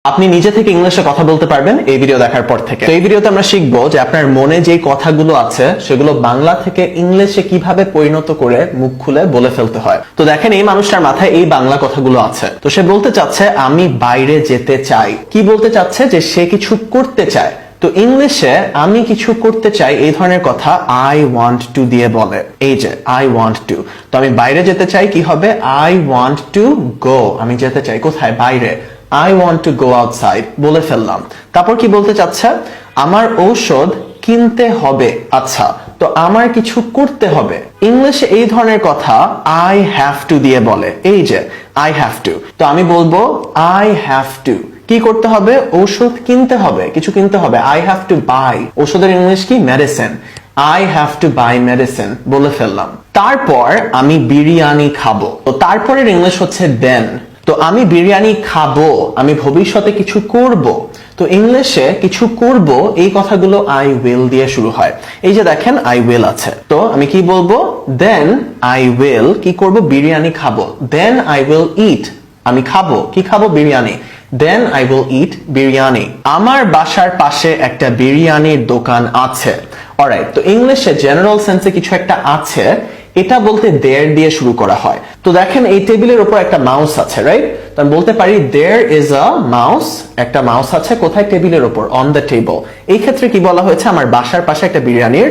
আপনি নিজে থেকে ইংলিশে কথা বলতে পারবেন এই ভিডিও দেখার পর থেকে। তো এই ভিডিওতে আমরা শিখবো যে আপনার মনে যে কথাগুলো আছে সেগুলো বাংলা থেকে ইংলিশে কিভাবে পরিণত করে মুখ খুলে বলে ফেলতে হয়। তো দেখেন, এই মানুষটার মাথায় এই বাংলা কথাগুলো আছে। তো সে বলতে চাচ্ছে আমি বাইরে যেতে চাই। কি বলতে চাচ্ছে? যে সে কিছু করতে চায়। তো ইংলিশে আমি কিছু করতে চাই এই ধরনের কথা আই ওয়ান্ট টু দিয়ে বলে। এই যে আই ওয়ান্ট টু। তো আমি বাইরে যেতে চাই, কি হবে? I want to go. আমি যেতে চাই কোথায়? বাইরে। I want to go outside বলে ফেললাম। তারপর কি বলতে চাচ্ছে? আমার ঔষধ কিনতে হবে। আচ্ছা, তো আমার কিছু করতে হবে। ইংলিশে এই ধরনের কথা I have to দিয়ে বলে। এই যে I have to। তো আমি বলবো I have to। কি করতে হবে? ঔষধ কিনতে হবে, কিছু কিনতে হবে। I have to buy। ঔষধের ইংলিশ কি? Medicine. I have to buy medicine বলে ফেললাম। তারপর আমি বিরিয়ানি খাবো। তো তারপরের ইংলিশ হচ্ছে then। তো আমি বিরিয়ানি খাবো, আমি ভবিষ্যতে কিছু করব। তো ইংলিশে কিছু করব এই কথাগুলো I will দিয়ে শুরু হয়। এই যে দেখেন I will আছে। তো আমি কি বলবো? Then I will কি করব? বিরিয়ানি খাবো। Then I will eat। আমি খাবো, কি খাবো? Biryani. Then I will eat biryani. আমার বাসার পাশে একটা বিরিয়ানির দোকান আছে। অলরাইট, তো ইংলিশে জেনারেল সেন্সে কিছু একটা আছে, এটা বলতে there দিয়ে শুরু করা হয়। তো দেখেন এই টেবিলের উপর একটা মাউস আছে, রাইট? তো আমি বলতে পারি there is a mouse। একটা মাউস আছে কোথায়? টেবিলের উপর, on the table। এই ক্ষেত্রে কি বলা হয়েছে? আমার বাসার পাশে একটা বিরিয়ানির